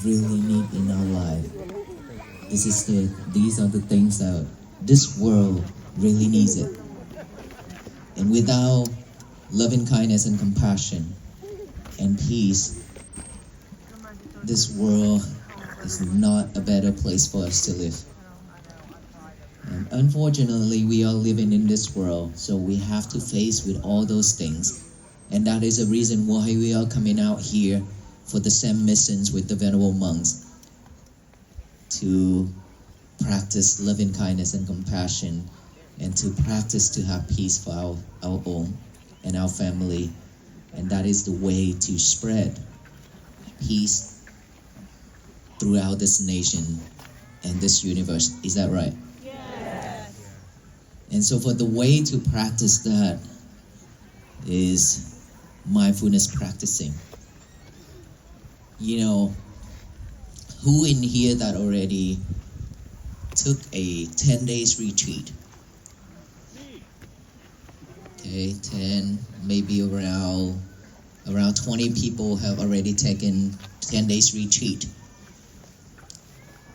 we really need in our life. These are the things that this world really needs it. And without loving kindness and compassion and peace, this world is not a better place for us to live. And unfortunately, we are living in this world, so we have to face with all those things. And that is the reason why we are coming out here for the same missions with the venerable monks, to practice loving kindness and compassion, and to practice to have peace for our own and our family. And that is the way to spread peace throughout this nation and this universe. Is that right? Yes. And so for the way to practice that is mindfulness practicing. You know, who in here that already took a 10 days retreat? Okay, 10, maybe around 20 people have already taken 10 days retreat.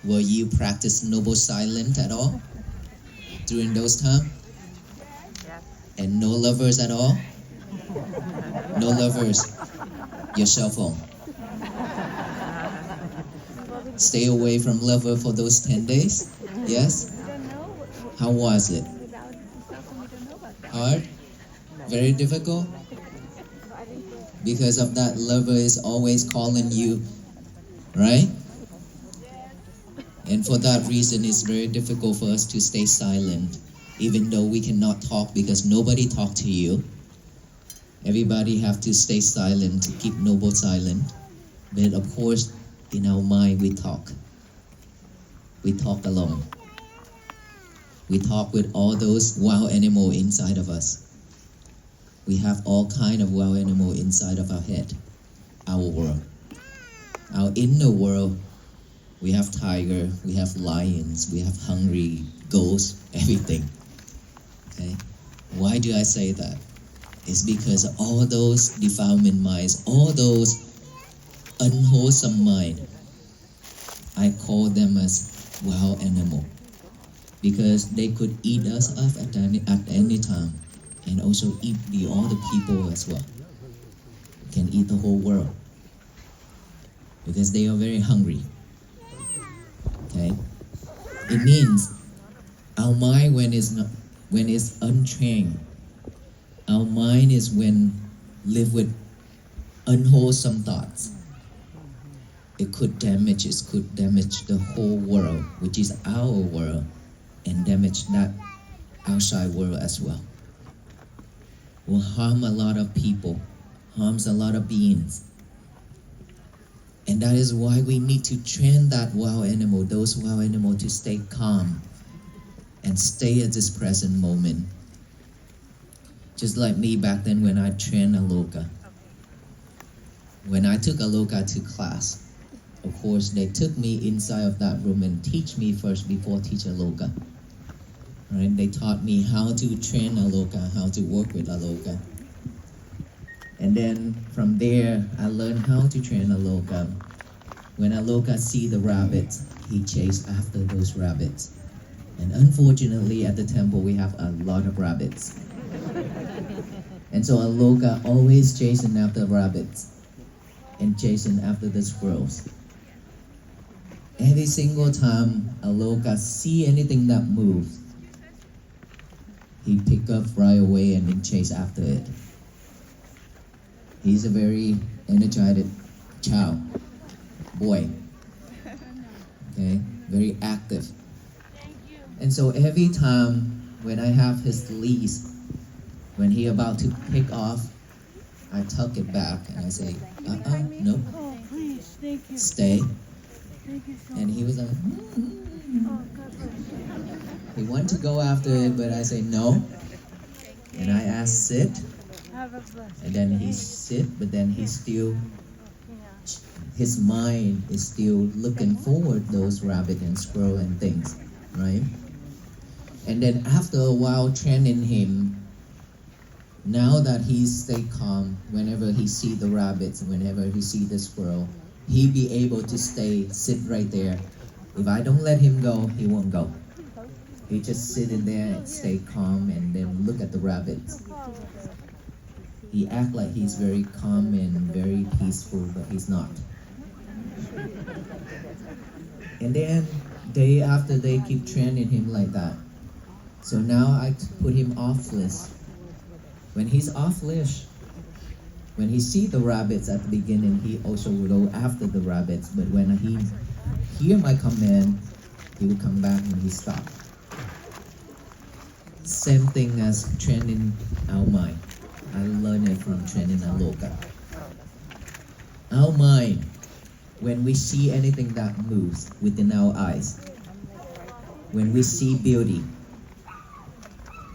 Will you practice noble silence at all during those times? Yes. And no lovers at all? No lovers. Your cell phone. Stay away from lover for those 10 days? Yes? How was it? Hard? Very difficult? Because of that, lover is always calling you, right? And for that reason, it's very difficult for us to stay silent, even though we cannot talk because nobody talk to you. Everybody have to stay silent to keep noble silent. But of course, in our mind, we talk. We talk alone. We talk with all those wild animals inside of us. We have all kind of wild animal inside of our head, our world. Our inner world, we have tiger, we have lions, we have hungry ghosts, everything. Okay? Why do I say that? It's because all those defilement minds, all those unwholesome mind, I call them as wild animal, because they could eat us up at any time, and also eat all the people as well. Can eat the whole world because they are very hungry. Okay, it means our mind when it's untrained, our mind is when live with unwholesome thoughts. It could damage the whole world, which is our world, and damage that outside world as well. Will harm a lot of people, harms a lot of beings. And that is why we need to train that those wild animal to stay calm and stay at this present moment. Just like me back then when I trained Aloka. When I took Aloka to class, of course, they took me inside of that room and teach me first before teach Aloka. Right? They taught me how to train Aloka, how to work with Aloka. And then from there, I learned how to train Aloka. When Aloka see the rabbits, he chased after those rabbits. And unfortunately, at the temple, we have a lot of rabbits. And so Aloka always chasing after rabbits and chasing after the squirrels. Every single time Aloka see anything that moves, he pick up right away and then chase after it. He's a very energetic child, boy. Okay, very active. And so every time when I have his leash, when he about to pick off, I tuck it back and I say, no, stay. And he was like, he wanted to go after it, but I say no. And I ask sit. And then he sit, but then his mind is still looking forward those rabbit and squirrel and things, right? And then after a while training him, now that he stay calm, whenever he see the rabbits, whenever he see the squirrel, he be able to sit right there. If I don't let him go, he won't go. He just sit in there and stay calm and then look at the rabbits. He act like he's very calm and very peaceful, but he's not. And then day after day keep training him like that. So now I put him off leash. When he's off leash, when he see the rabbits at the beginning, he also will go after the rabbits. But when he hear my command, he will come back and he stop. Same thing as training our mind. I learned it from training Aloka. Our mind, when we see anything that moves within our eyes, when we see beauty,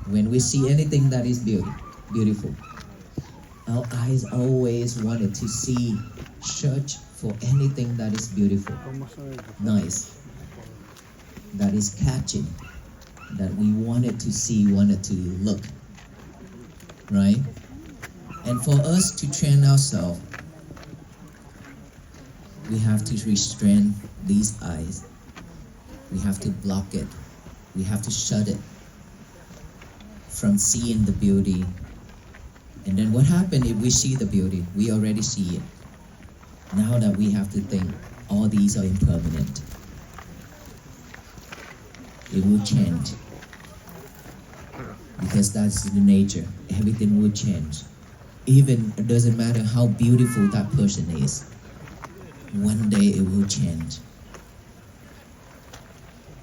when we see anything that is beautiful, our eyes always wanted to see, search for anything that is beautiful, nice, that is catching, that we wanted to see, wanted to look, right? And for us to train ourselves, we have to restrain these eyes. We have to block it. We have to shut it from seeing the beauty. And then what happens if we see the beauty? We already see it. Now that we have to think, all these are impermanent. It will change. Because that's the nature. Everything will change. Even it doesn't matter how beautiful that person is. One day it will change.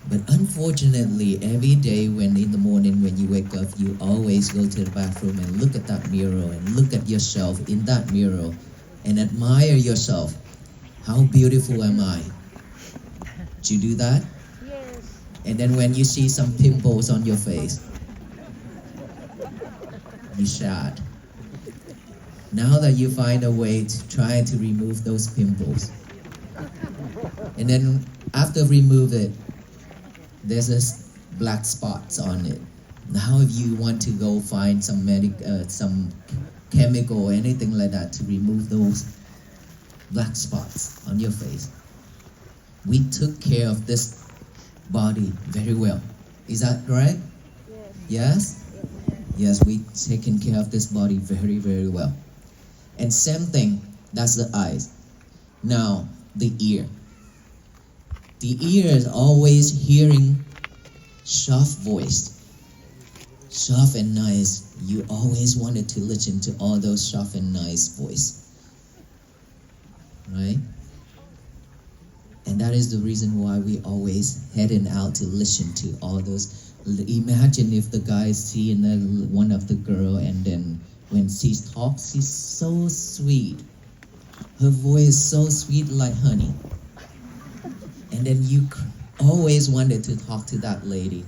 But unfortunately, every day when in the morning when you wake up, you always go to the bathroom and look at that mirror and look at yourself in that mirror and admire yourself. How beautiful am I? Do you do that? Yes. And then when you see some pimples on your face, you sad. Now that you find a way to try to remove those pimples, and then after remove it, there's this black spots on it. Now if you want to go find some some chemical or anything like that to remove those black spots on your face, we took care of this body very well. Is that correct? Yes. Yes? Yes, we taken care of this body very, very well. And same thing, that's the eyes. Now, the ear. The ear is always hearing soft voice, soft and nice. You always wanted to listen to all those soft and nice voice, right? And that is the reason why we always heading out to listen to all those. Imagine if the guy seeing one of the girl, and then when she talks, she's so sweet. Her voice is so sweet like honey. And then you always wanted to talk to that lady.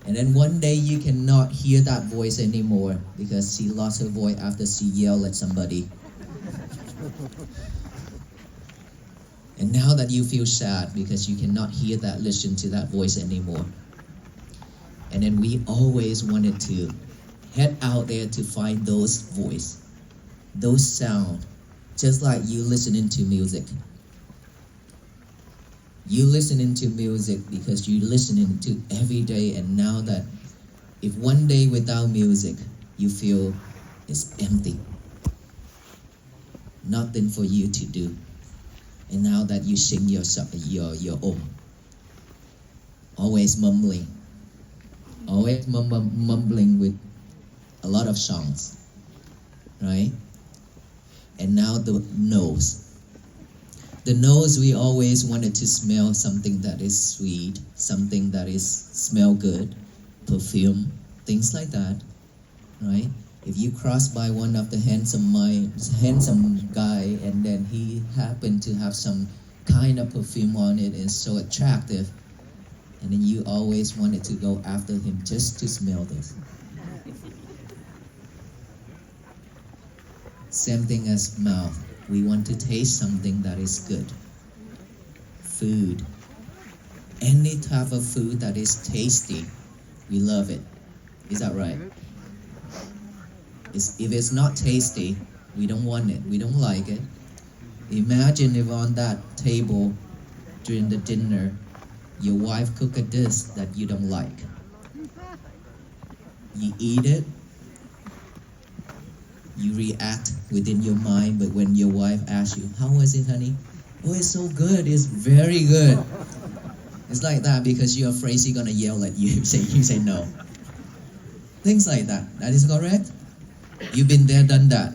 And then one day you cannot hear that voice anymore because she lost her voice after she yelled at somebody. And now that you feel sad because you cannot hear that, listen to that voice anymore. And then we always wanted to head out there to find those voice, those sound, just like you listening to music. You listening to music because you listening to every day, and now that if one day without music, you feel it's empty. Nothing for you to do. And now that you sing your always mumbling with a lot of songs, right? And now the nose. The nose, we always wanted to smell something that is sweet, something that is smell good, perfume, things like that, right? If you cross by one of the handsome guy and then he happened to have some kind of perfume on it and so attractive, and then you always wanted to go after him just to smell this. Same thing as mouth. We want to taste something that is good. Food. Any type of food that is tasty, we love it. Is that right? If it's not tasty, we don't want it. We don't like it. Imagine if on that table during the dinner, your wife cook a dish that you don't like. You eat it, you react within your mind, but when your wife asks you, how was it, honey? Oh, it's so good, it's very good. It's like that because you're afraid she's gonna yell at you if you say no. Things like that. That is correct? You've been there, done that.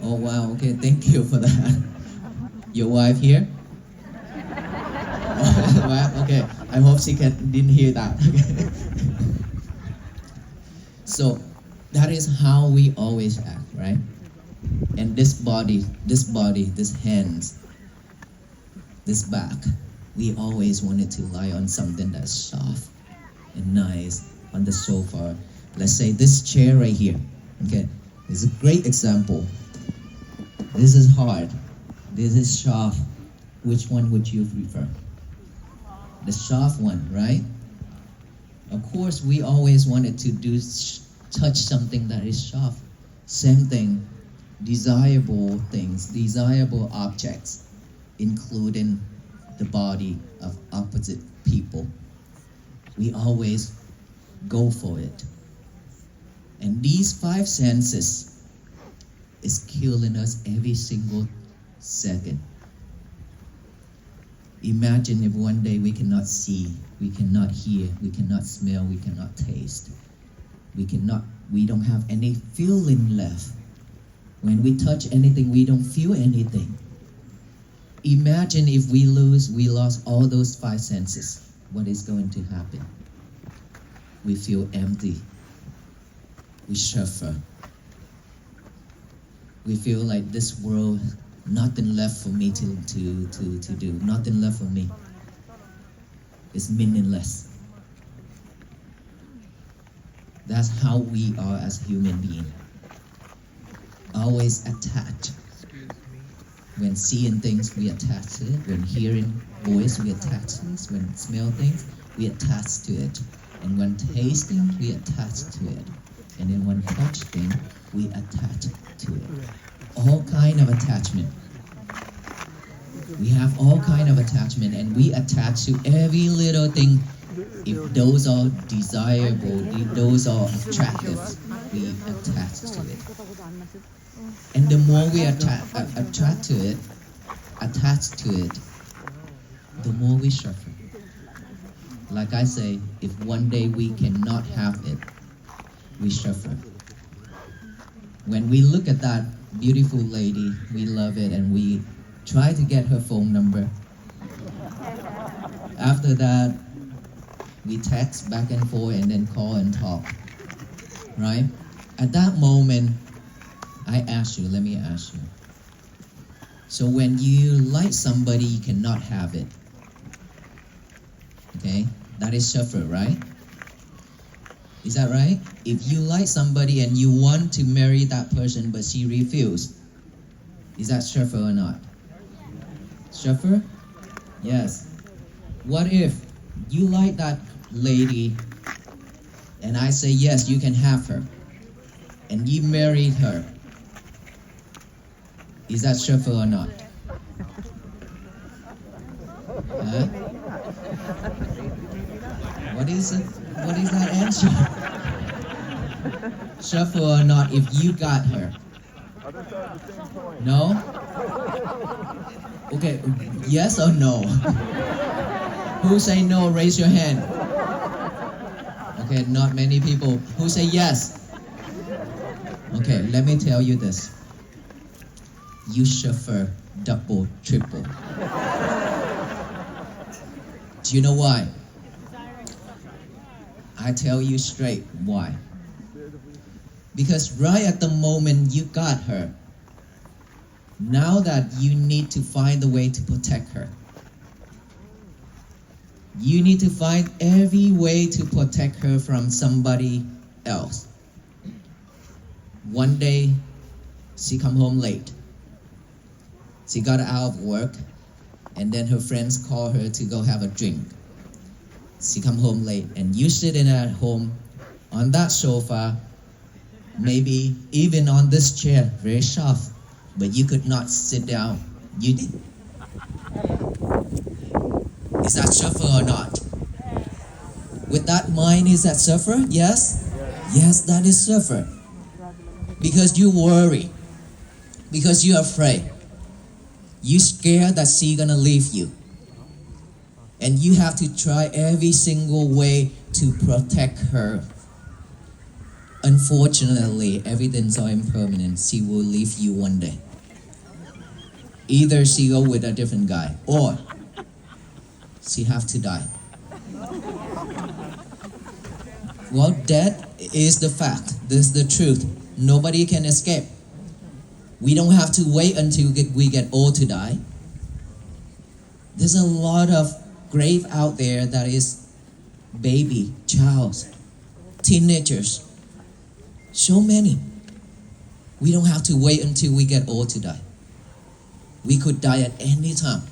Oh wow, okay, thank you for that. Your wife here? Well, okay, I hope she didn't hear that. Okay. So that is how we always act, right? And this body, this hands, this back, we always wanted to lie on something that's soft and nice on the sofa. Let's say this chair right here, okay, is a great example. This is hard. This is soft. Which one would you prefer? The soft one, right? Of course, we always wanted to touch something that is soft. Same thing, desirable things, desirable objects, including the body of opposite people. We always go for it. And these five senses is killing us every single second. Imagine if one day we cannot see, we cannot hear, we cannot smell, we cannot taste. We don't have any feeling left. When we touch anything, we don't feel anything. Imagine if we lost all those five senses. What is going to happen? We feel empty. We suffer. We feel like this world, nothing left for me to do. Nothing left for me. It's meaningless. That's how we are as human beings. Always attached. When seeing things, we attach to it. When hearing voice, we attach to it. When smell things, we attach to it. And when tasting, we attach to it. And then when touch things, we attach to it. All kind of attachment. We have all kind of attachment, and we attach to every little thing. If those are desirable, if those are attractive, we attach to it. And the more we attach to it, the more we suffer. Like I say, if one day we cannot have it, we suffer. When we look at that beautiful lady, we love it, and we try to get her phone number. After that, we text back and forth and then call and talk, right? At that moment, let me ask you. So when you like somebody, you cannot have it. Okay? That is suffer, right? Is that right? If you like somebody and you want to marry that person but she refused, is that suffer or not? Suffer? Yes. What if you like that lady and I say, yes, you can have her, and you married her? Is that suffer or not? Huh? What is it? What is that answer? Suffer or not if you got her? No? Okay, yes or no? Who say no, raise your hand. Okay, not many people. Who say yes? Okay, let me tell you this. You suffer double, triple. Do you know why? I tell you straight why. Because right at the moment you got her, now that you need to find a way to protect her. You need to find every way to protect her from somebody else. One day, she come home late. She got out of work, and then her friends call her to go have a drink. She come home late, and you sitting at home on that sofa, maybe even on this chair, very soft, but you could not sit down You did. Is that suffer or not? With that mind, is that suffer? Yes? Yes, that is suffer. Because you worry. Because you're afraid. You scared that she gonna leave you. And you have to try every single way to protect her. Unfortunately, everything's so impermanent. She will leave you one day. Either she go with a different guy or she have to die. Well, that is the fact. This is the truth. Nobody can escape. We don't have to wait until we get old to die. There's a lot of grave out there that is baby, child, teenagers. So many. We don't have to wait until we get old to die. We could die at any time.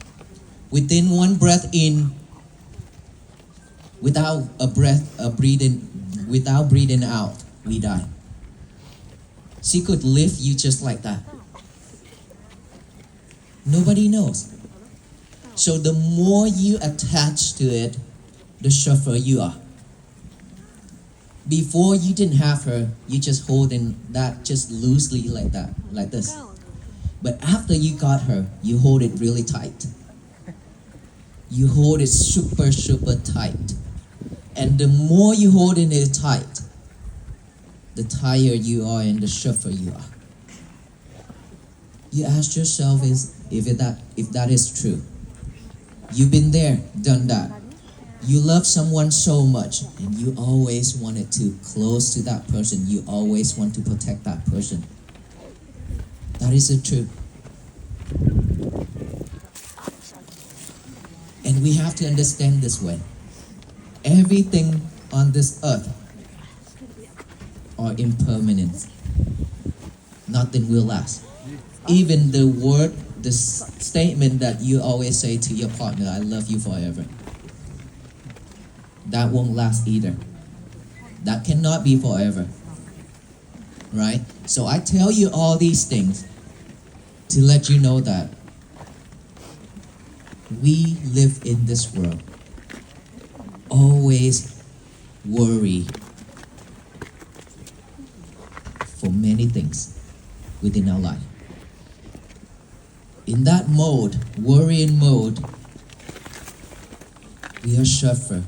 Within one breath in, without breathing out, we die. She could leave you just like that. Nobody knows. So the more you attach to it, the suffer you are. Before you didn't have her, you just holding that just loosely like that, like this. But after you got her, you hold it really tight. You hold it super, super tight. And the more you hold it tight, the tired you are and the suffer you are. You ask yourself if that is true. You've been there, done that. You love someone so much and you always wanted to close to that person. You always want to protect that person. That is the truth. And we have to understand this way. Everything on this earth are impermanent. Nothing will last. Even the word, the statement that you always say to your partner, I love you forever. That won't last either. That cannot be forever. Right? So I tell you all these things to let you know that we live in this world. Always worry for many things within our life. In that mode, worrying mode, we are suffer.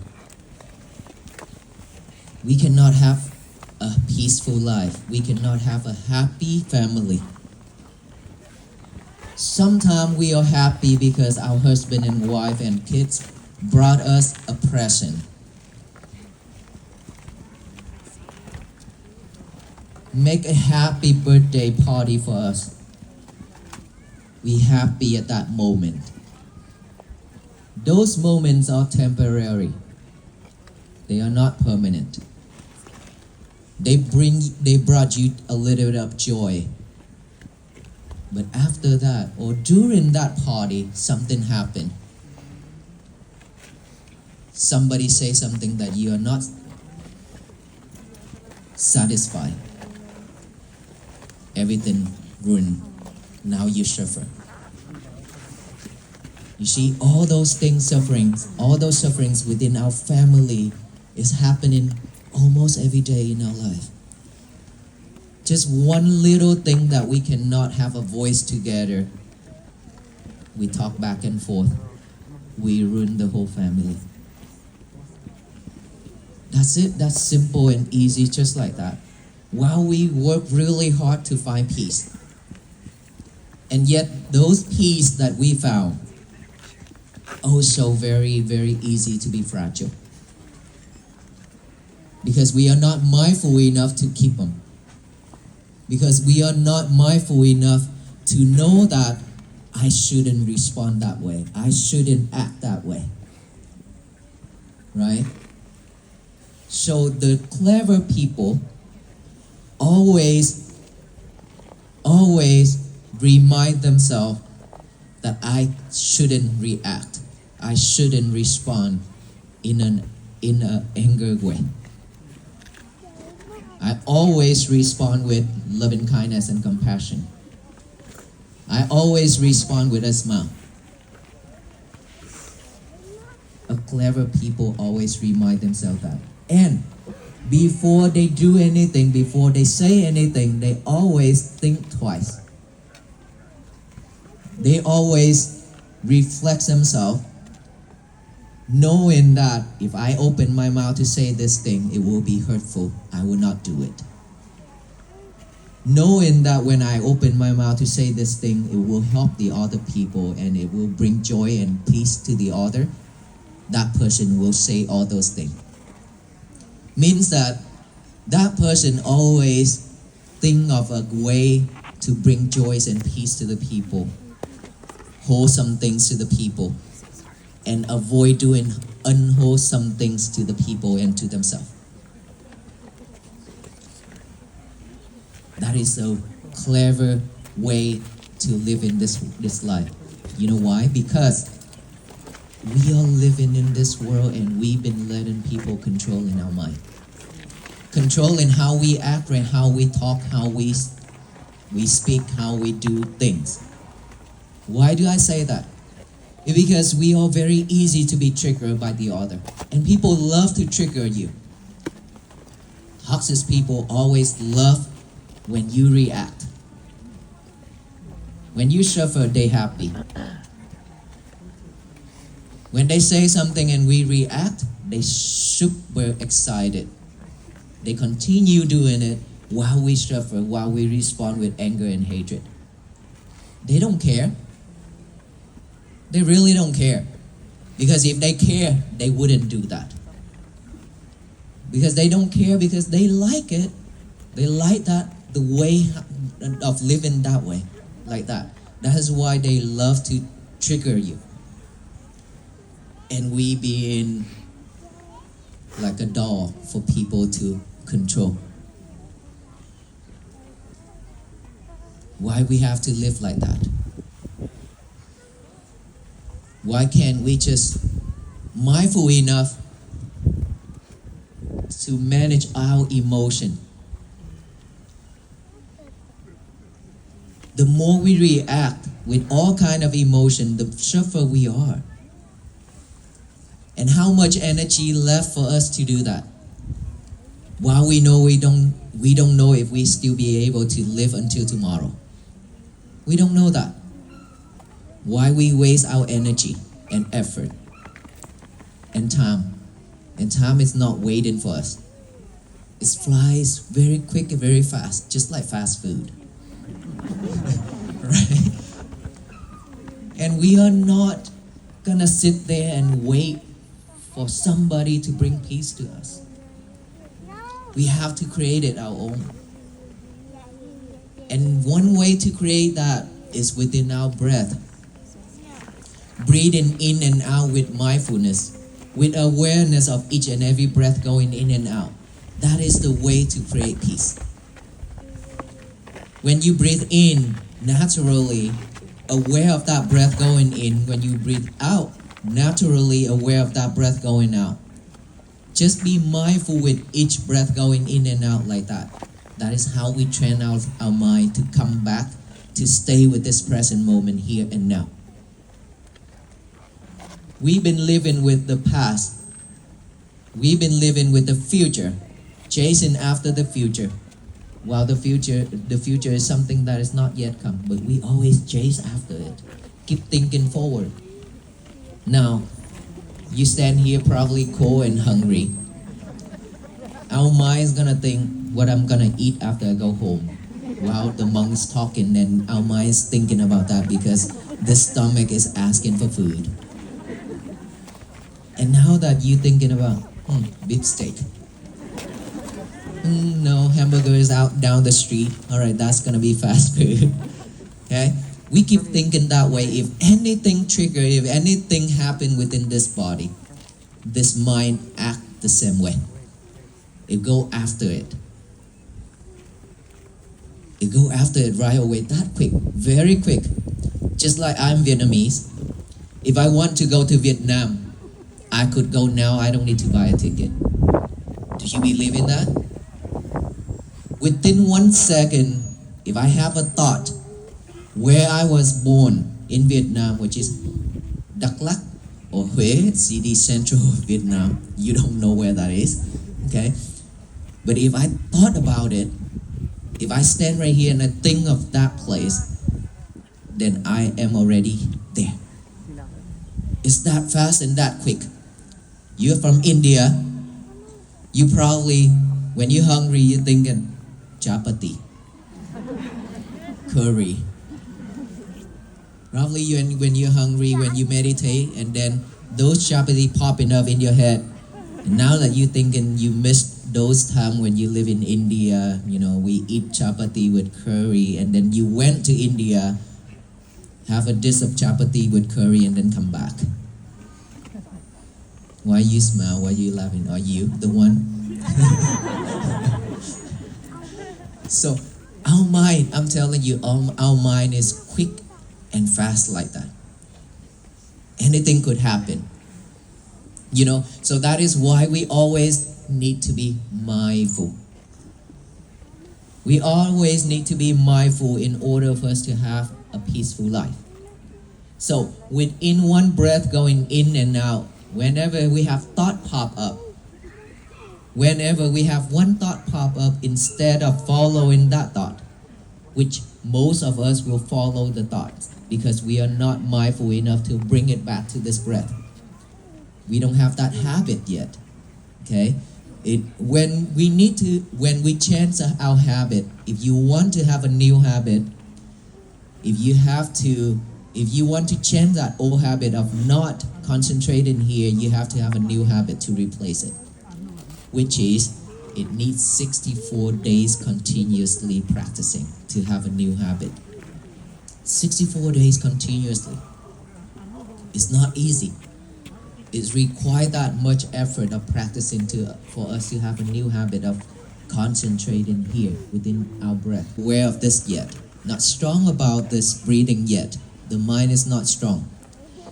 We cannot have a peaceful life. We cannot have a happy family. Sometimes we are happy because our husband and wife and kids brought us a present. Make a happy birthday party for us. We happy at that moment. Those moments are temporary. They are not permanent. They brought you a little bit of joy. But after that, or during that party, something happened. Somebody say something that you are not satisfied. Everything ruined. Now you suffer. You see, all those sufferings within our family is happening almost every day in our life. Just one little thing that we cannot have a voice together. We talk back and forth. We ruin the whole family. That's it. That's simple and easy, just like that. While we work really hard to find peace. And yet, those peace that we found, also very, very easy to be fragile. Because we are not mindful enough to keep them. Because we are not mindful enough to know that I shouldn't respond that way. I shouldn't act that way. Right? So the clever people always remind themselves that I shouldn't react. I shouldn't respond in an anger way. I always respond with loving kindness and compassion. I always respond with a smile. A clever people always remind themselves that. And before they do anything, before they say anything, they always think twice. They always reflect themselves, knowing that if I open my mouth to say this thing, it will be hurtful. I will not do it. Knowing that when I open my mouth to say this thing, it will help the other people and it will bring joy and peace to the other, that person will say all those things. Means that that person always think of a way to bring joy and peace to the people, wholesome things to the people, and avoid doing unwholesome things to the people and to themselves. That is a clever way to live in this life. You know why? Because we are living in this world and we've been letting people control in our mind. Control in how we act and how we talk, how we speak, how we do things. Why do I say that? It's because we are very easy to be triggered by the other. And people love to trigger you. Toxic people always love when you react. When you suffer, they happy. When they say something and we react, they super excited. They continue doing it while we suffer, while we respond with anger and hatred. They don't care. They really don't care. Because if they care, they wouldn't do that. Because they don't care because they like it. They like that, the way of living that way, like that. That is why they love to trigger you. And we being like a doll for people to control. Why we have to live like that? Why can't we just mindful enough to manage our emotion? The more we react with all kind of emotion, the suffer we are. And how much energy left for us to do that? While we know we don't know if we still be able to live until tomorrow. We don't know that. Why we waste our energy and effort and time? And time is not waiting for us. It flies very quick and very fast, just like fast food. Right? And we are not gonna sit there and wait for somebody to bring peace to us. We have to create it our own. And one way to create that is within our breath. Breathing in and out with mindfulness, with awareness of each and every breath going in and out. That is the way to create peace. When you breathe in, naturally aware of that breath going in. When you breathe out, naturally aware of that breath going out. Just be mindful with each breath going in and out like that. That is how we train our mind to come back, to stay with this present moment here and now. We've been living with the past. We've been living with the future, chasing after the future. While the future is something that is not yet come, but we always chase after it. Keep thinking forward. Now, you stand here probably cold and hungry. Our mind's gonna think what I'm gonna eat after I go home. While the monk's talking, and our mind's thinking about that because the stomach is asking for food. And now that you're thinking about beef steak. No, hamburger is out down the street. Alright, that's gonna be fast food. Okay? We keep thinking that way. If anything trigger, if anything happen within this body, this mind act the same way. It go after it. It go after it right away, that quick, very quick. Just like I'm Vietnamese. If I want to go to Vietnam, I could go now, I don't need to buy a ticket. Do you believe in that? Within 1 second, if I have a thought, Where I was born in Vietnam, which is Đắk Lắk or Huế, city central of Vietnam. You don't know where that is, okay? But if I thought about it, if I stand right here and I think of that place, then I am already there. It's that fast and that quick. You're from India, you probably, when you're hungry, you're thinking chapati, curry. Probably when you're hungry, when you meditate, and then those chapati popping up in your head. And now that you're thinking you missed those times when you live in India, we eat chapati with curry, and then you went to India, have a dish of chapati with curry, and then come back. Why you smile? Why you laughing? Are you the one? So our mind, I'm telling you, our mind is quick and fast like that. Anything could happen. So that is why we always need to be mindful. We always need to be mindful in order for us to have a peaceful life. So within one breath going in and out, whenever we have thought pop up, whenever we have one thought pop up, instead of following that thought, which most of us will follow the thoughts because we are not mindful enough to bring it back to this breath. We don't have that habit yet. Okay? When we change our habit, if you want to have a new habit, if you want to change that old habit of not concentrating here, you have to have a new habit to replace it, which is it needs 64 days continuously practicing to have a new habit. 64 days continuously. It's not easy. It requires that much effort of practicing for us to have a new habit of concentrating here within our breath. Aware of this yet. Not strong about this breathing yet. The mind is not strong.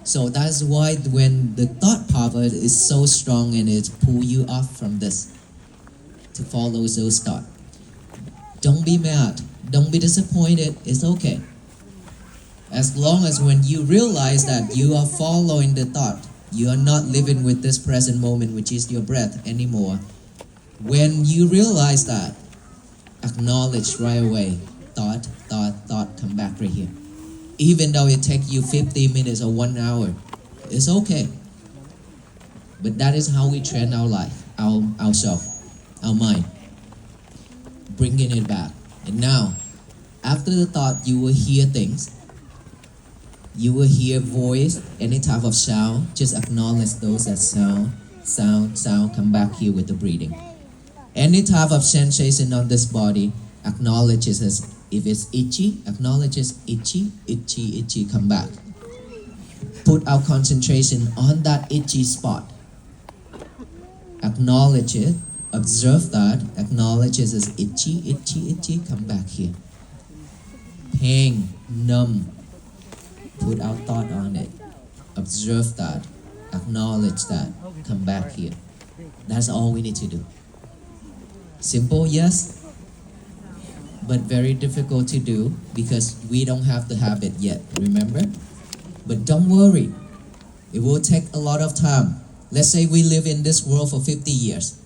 So that's why when the thought power is so strong and it pull you off from this to follow those thoughts. Don't be mad. Don't be disappointed. It's okay. As long as when you realize that you are following the thought, you are not living with this present moment, which is your breath anymore. When you realize that, acknowledge right away. Thought, come back right here. Even though it takes you 50 minutes or 1 hour, it's okay. But that is how we train our life, ourselves, our mind. Bringing it back. And now, after the thought, you will hear things. You will hear voice, any type of sound. Just acknowledge those as sound. Come back here with the breathing. Any type of sensation on this body, acknowledge it as, if it's itchy, acknowledge it's itchy, come back. Put our concentration on that itchy spot. Acknowledge it, observe that, acknowledge it as itchy, come back here. Pain, numb, put our thought on it. Observe that, acknowledge that, come back here. That's all we need to do. Simple, yes, but very difficult to do because we don't have the habit yet, remember? But don't worry, it will take a lot of time. Let's say we live in this world for 50 years.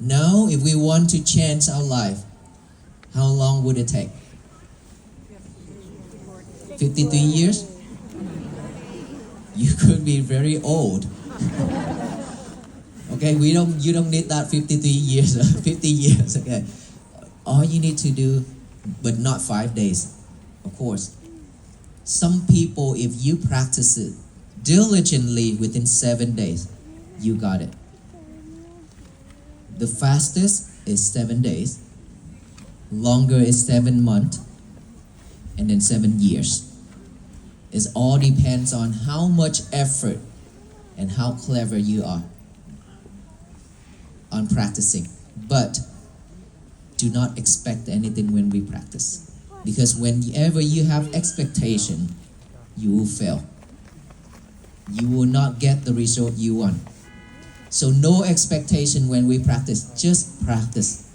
Now, if we want to change our life, how long would it take? 53 years? You could be very old. Okay, you don't need that 53 years, 50 years, okay? All you need to do, but not 5 days, of course. Some people, if you practice it diligently within 7 days, you got it. The fastest is 7 days. Longer is 7 months. And then 7 years. It all depends on how much effort and how clever you are on practicing. But do not expect anything when we practice. Because whenever you have expectation, you will fail. You will not get the result you want. So no expectation when we practice. Just practice.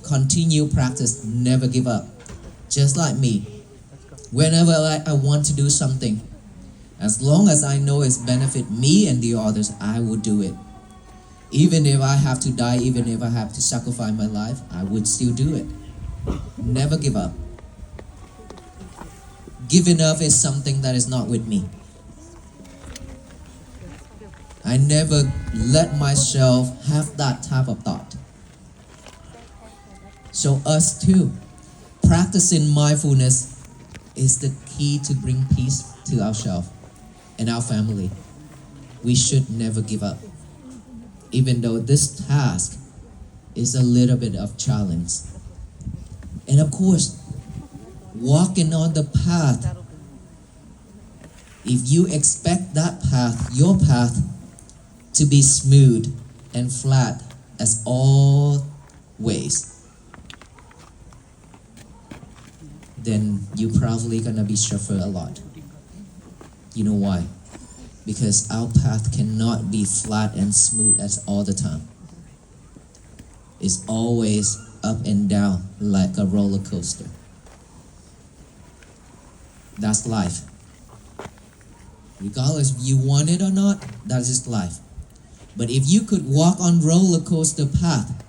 Continue practice. Never give up. Just like me. Whenever I want to do something, as long as I know it's benefit me and the others, I will do it. Even if I have to die, even if I have to sacrifice my life, I would still do it. Never give up. Giving up is something that is not with me. I never let myself have that type of thought. So us too, practicing mindfulness is the key to bring peace to ourselves and our family. We should never give up. Even though this task is a little bit of challenge. And of course, walking on the path, if you expect that path, your path, to be smooth and flat as always, then you're probably gonna be suffer a lot. You know why? Because our path cannot be flat and smooth as all the time. It's always up and down like a roller coaster. That's life. Regardless if you want it or not, that is life. But if you could walk on roller coaster path,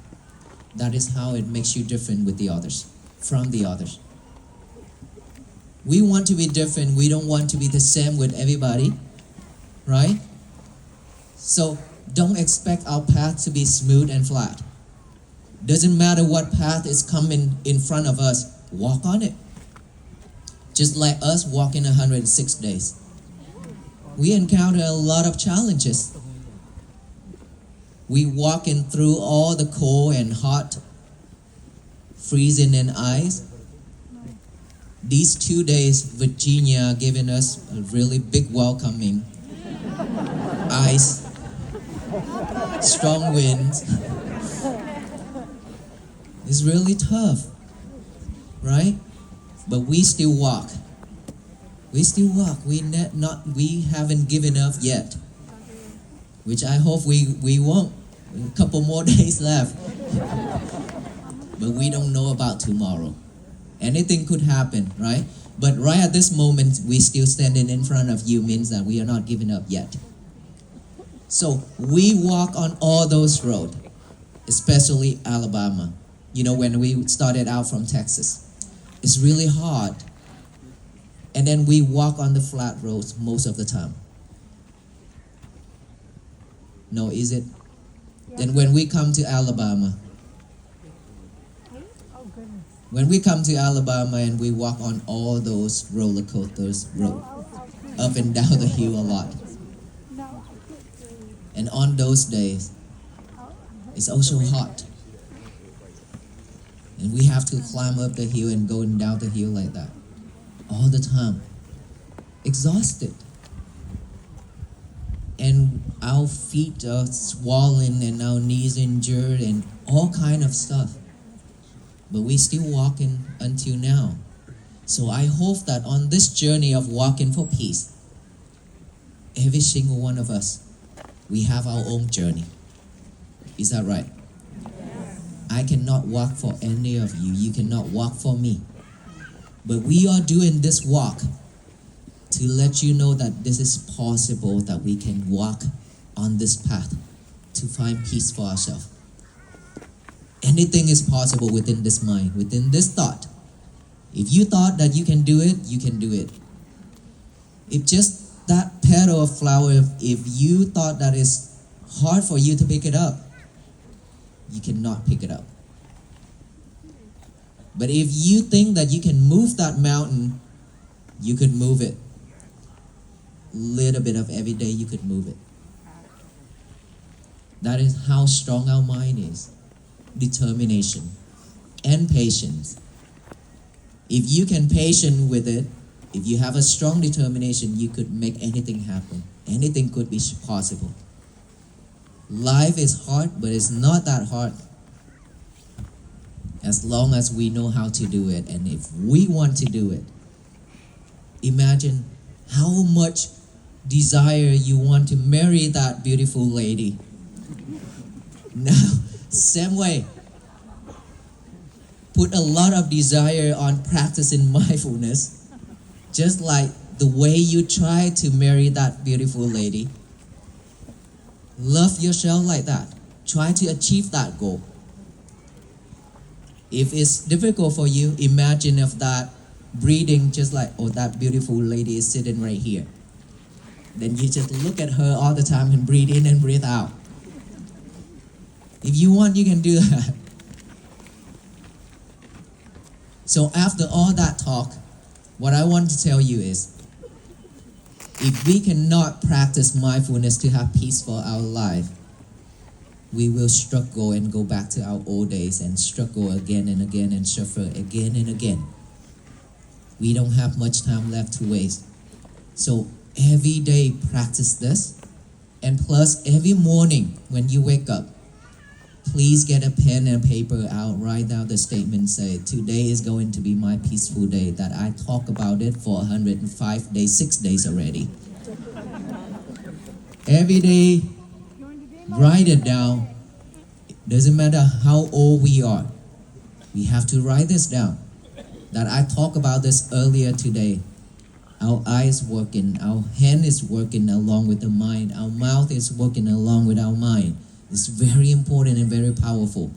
that is how it makes you different with the others, from the others. We want to be different. We don't want to be the same with everybody, right? So don't expect our path to be smooth and flat. Doesn't matter what path is coming in front of us, walk on it. Just like us walking 106 days. We encounter a lot of challenges. We walking through all the cold and hot, freezing and ice. These 2 days, Virginia giving us a really big welcoming. Ice, strong winds. It's really tough, right? But we still walk. We still walk. We haven't given up yet, which I hope we won't. A couple more days left. But we don't know about tomorrow. Anything could happen, right? But right at this moment, we still standing in front of you means that we are not giving up yet. So we walk on all those roads, especially Alabama. You know, when we started out from Texas, it's really hard. And then we walk on the flat roads most of the time. No, is it? Then when we come to Alabama, when we come to Alabama and we walk on all those roller coasters, up and down the hill a lot. And on those days, it's also hot. And we have to climb up the hill and go down the hill like that. All the time. Exhausted. And our feet are swollen and our knees injured and all kind of stuff. But we still walking until now. So I hope that on this journey of walking for peace, every single one of us, we have our own journey. Is that right? Yes. I cannot walk for any of you. You cannot walk for me. But we are doing this walk to let you know that this is possible, that we can walk on this path to find peace for ourselves. Anything is possible within this mind, within this thought. If you thought that you can do it, you can do it. If just that petal of flower, if you thought that it's hard for you to pick it up, you cannot pick it up. But if you think that you can move that mountain, you could move it. Little bit of every day, you could move it. That is how strong our mind is. Determination and patience. If you can patient with it, if you have a strong determination, you could make anything happen. Anything could be possible. Life is hard, but it's not that hard as long as we know how to do it. And if we want to do it, imagine how much desire you want to marry that beautiful lady. Now, same way, put a lot of desire on practicing mindfulness Just like the way you try to marry that beautiful lady. Love yourself like that. Try to achieve that goal. If it's difficult for you, imagine if that breathing just like, oh, that beautiful lady is sitting right here. Then you just look at her all the time and breathe in and breathe out. If you want, you can do that. So after all that talk, what I want to tell you is, if we cannot practice mindfulness to have peace for our life, we will struggle and go back to our old days and struggle again and again and suffer again and again. We don't have much time left to waste. So every day practice this, and plus every morning when you wake up, please get a pen and paper out, write down the statement, say, today is going to be my peaceful day, that I talk about it for 105 days, 6 days already. Every day, write it down. Doesn't matter how old we are. We have to write this down. That I talked about this earlier today. Our eyes working, our hand is working along with the mind, our mouth is working along with our mind. It's very important and very powerful.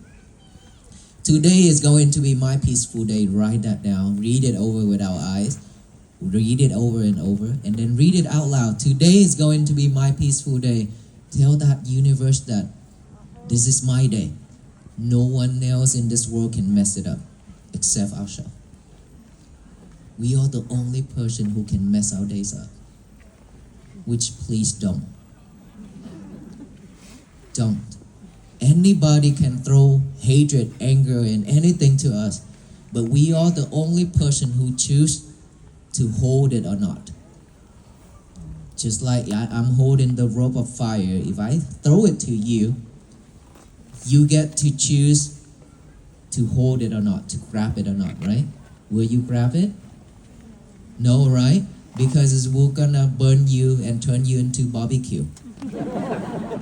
Today is going to be my peaceful day. Write that down. Read it over with our eyes. Read it over and over. And then read it out loud. Today is going to be my peaceful day. Tell that universe that this is my day. No one else in this world can mess it up except ourselves. We are the only person who can mess our days up. Which please don't. Don't. Anybody can throw hatred, anger, and anything to us, but we are the only person who choose to hold it or not. Just like I'm holding the rope of fire. If I throw it to you, you get to choose to hold it or not, to grab it or not, right? Will you grab it? No, right? Because it's gonna burn you and turn you into barbecue,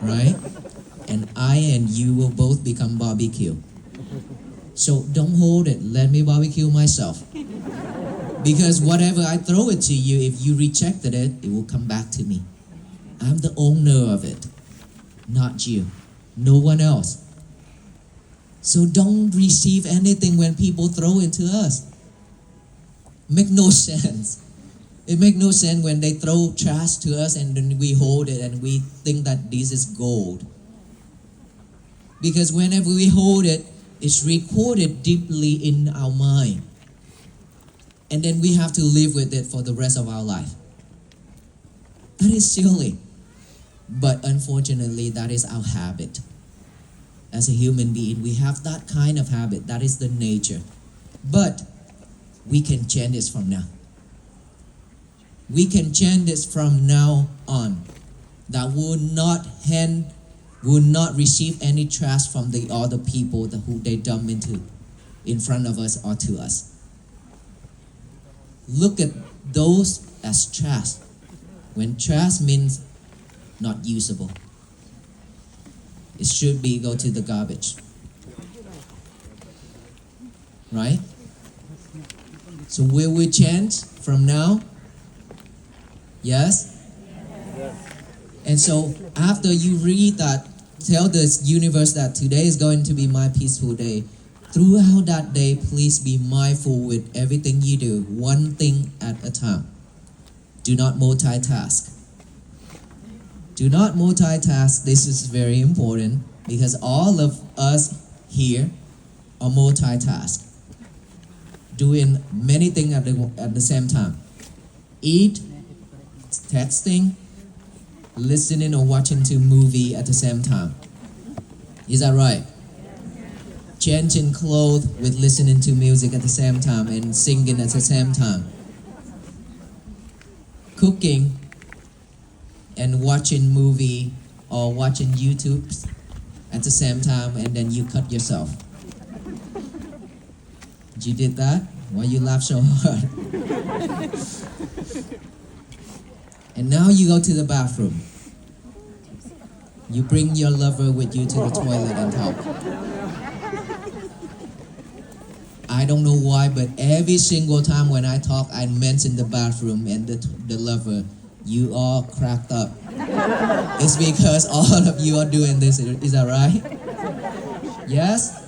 right? And I and you will both become barbecue. So don't hold it. Let me barbecue myself. Because whatever I throw it to you, if you rejected it, it will come back to me. I'm the owner of it, not you. No one else. So don't receive anything when people throw it to us. Make no sense. It makes no sense when they throw trash to us and then we hold it and we think that this is gold. Because whenever we hold it, it's recorded deeply in our mind. And then we have to live with it for the rest of our life. That is silly. But unfortunately, that is our habit. As a human being, we have that kind of habit. That is the nature. But we can change this from now. We can change this from now on. That will not receive any trash from the other people who they dump into in front of us or to us. Look at those as trash. When trash means not usable, it should be go to the garbage. Right? So will we change from now? Yes? And so after you read that, tell the universe that today is going to be my peaceful day. Throughout that day, please be mindful with everything you do, one thing at a time. Do not multitask. Do not multitask. This is very important because all of us here are multitask, doing many things at the same time. Eat, texting, listening or watching to movie at the same time. Is that right? Changing clothes with listening to music at the same time and singing at the same time. Cooking and watching movie or watching YouTube at the same time, and then you cut yourself. You did that? Why you laugh so hard? And now you go to the bathroom. You bring your lover with you to the toilet and talk. I don't know why, but every single time when I talk, I mention the bathroom and the lover. You all cracked up. It's because all of you are doing this. Is that right? Yes?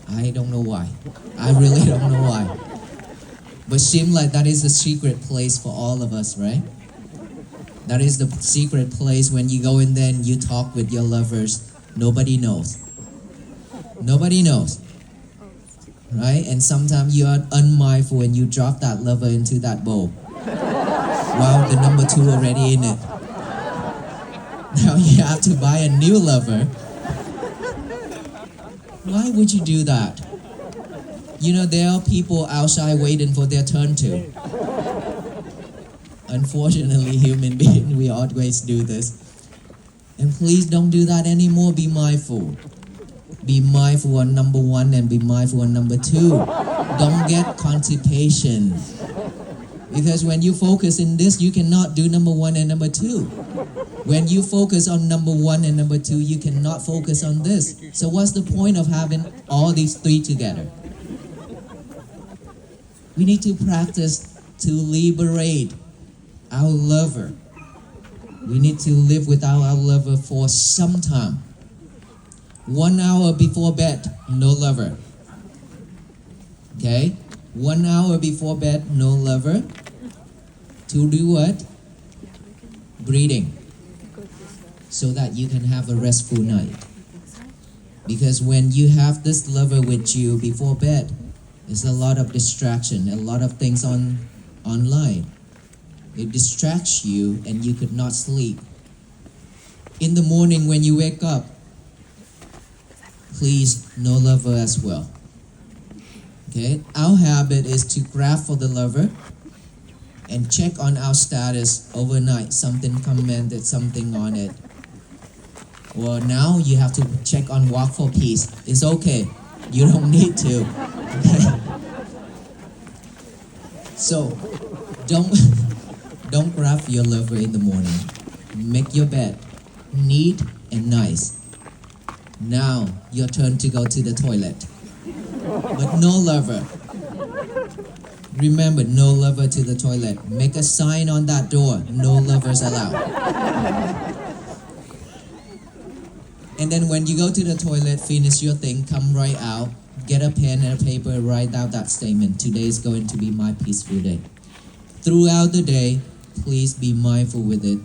I don't know why. I really don't know why. But seems like that is the secret place for all of us, right? That is the secret place when you go in there and you talk with your lovers. Nobody knows. Nobody knows. Right? And sometimes you are unmindful and you drop that lover into that bowl. Wow, the number 2 already in it. Now you have to buy a new lover. Why would you do that? You know, there are people outside waiting for their turn too. Unfortunately, human beings, we always do this. And please don't do that anymore. Be mindful. Be mindful on number 1 and be mindful on number 2. Don't get constipation. Because when you focus in this, you cannot do number 1 and number 2. When you focus on number 1 and number 2, you cannot focus on this. So what's the point of having all these 3 together? We need to practice to liberate our lover. We need to live without our lover for some time. 1 hour before bed, no lover. Okay? 1 hour before bed, no lover. To do what? Breathing. So that you can have a restful night. Because when you have this lover with you before bed, there's a lot of distraction, a lot of things online. It distracts you and you could not sleep. In the morning when you wake up, please, no lover as well. Okay? Our habit is to grab for the lover and check on our status overnight. Something commented something on it. Well, now you have to check on Walk for Peace. It's okay. You don't need to. Okay? So, don't grab your lover in the morning. Make your bed neat and nice. Now, your turn to go to the toilet. But no lover. Remember, no lover to the toilet. Make a sign on that door. No lovers allowed. And then when you go to the toilet, finish your thing, come right out, get a pen and a paper, write out that statement. Today is going to be my peaceful day. Throughout the day, please be mindful with it.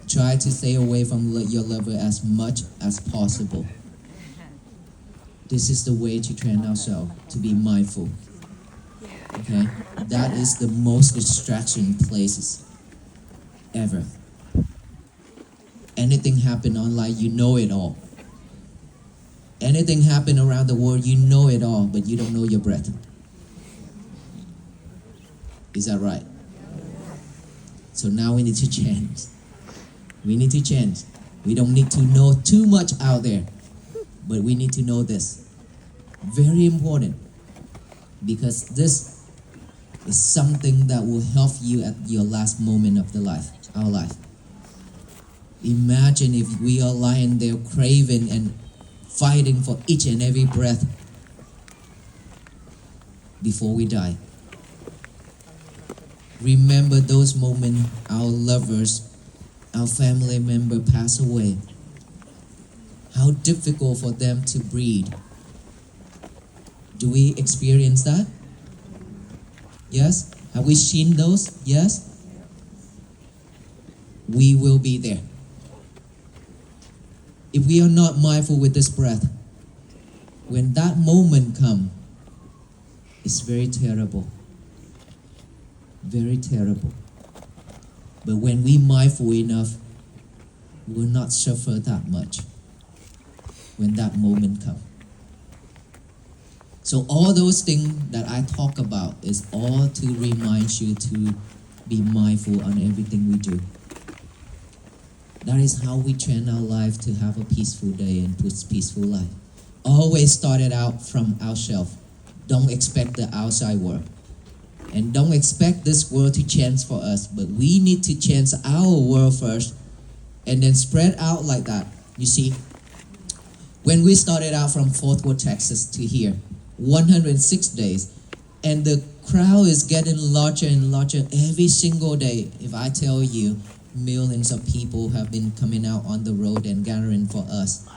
Try to stay away from your lover as much as possible. This is the way to train ourselves to be mindful. Okay? That is the most distraction places ever. Anything happen online, you know it all. Anything happen around the world, you know it all, but you don't know your breath. Is that right? So now we need to change. We need to change. We don't need to know too much out there, but we need to know this. Very important. Because this is something that will help you at your last moment of our life. Imagine if we are lying there craving and fighting for each and every breath before we die. Remember those moments our lovers, our family member pass away. How difficult for them to breathe. Do we experience that? Yes? Have we seen those? Yes? We will be there. If we are not mindful with this breath, when that moment comes, it's very terrible. Very terrible. But when we mindful enough, we will not suffer that much when that moment comes. So all those things that I talk about is all to remind you to be mindful on everything we do. That is how we train our life to have a peaceful day and peaceful life. Always start it out from ourselves. Don't expect the outside world. And don't expect this world to change for us. But we need to change our world first and then spread out like that. You see, When we started out from Fort Worth, Texas to here, 106 days, and the crowd is getting larger and larger every single day. If I tell you, millions of people have been coming out on the road and gathering for us.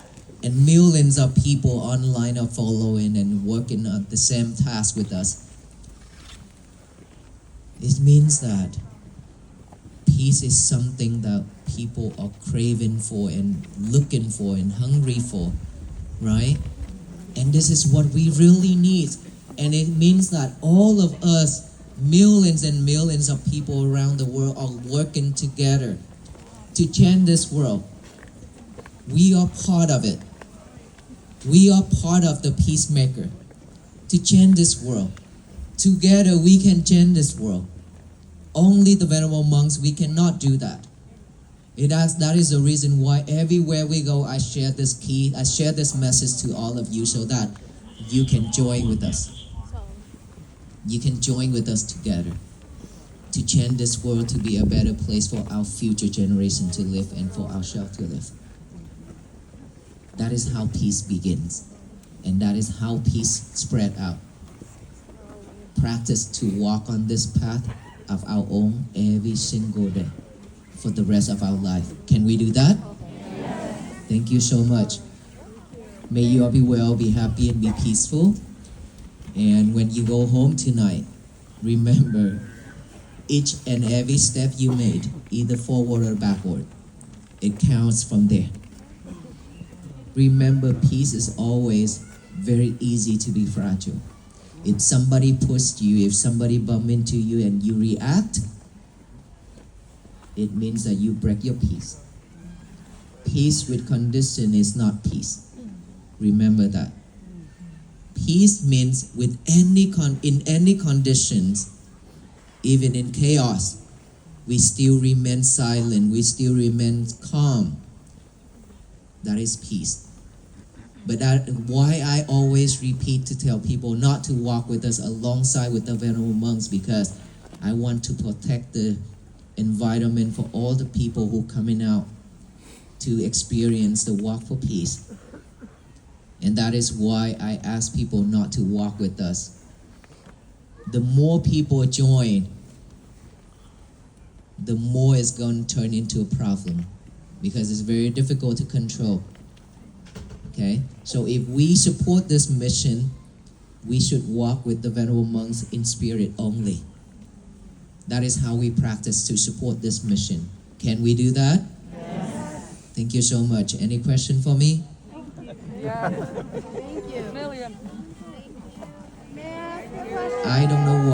And millions of people online are following and working on the same task with us. It means that peace is something that people are craving for and looking for and hungry for, right? And this is what we really need. And it means that all of us, millions and millions of people around the world, are working together to change this world. We are part of it. We are part of the peacemaker to change this world. Together we can change this world. Only the venerable monks, we cannot do that. That is the reason why everywhere we go, I share this key, I share this message to all of you so that you can join with us. You can join with us together to change this world to be a better place for our future generation to live and for ourselves to live. That is how peace begins. And that is how peace spread out. Practice to walk on this path of our own every single day for the rest of our life. Can we do that? Yes. Thank you so much. May you all be well, be happy, and be peaceful. And when you go home tonight, remember each and every step you made, either forward or backward, it counts from there. Remember, peace is always very easy to be fragile. If somebody pushed you, if somebody bumped into you and you react, it means that you break your peace. Peace with condition is not peace. Remember that. Peace means with in any conditions, even in chaos, we still remain silent, we still remain calm. That is peace. But that why I always repeat to tell people not to walk with us alongside with the venerable monks, because I want to protect the environment for all the people who are coming out to experience the walk for peace. And that is why I ask people not to walk with us. The more people join, the more it's going to turn into a problem, because it's very difficult to control. Okay? So if we support this mission, we should walk with the venerable monks in spirit only. That is how we practice to support this mission. Can we do that? Yes. Thank you so much. Any question for me? Yeah. Thank you. Million. May I ask a question? I don't know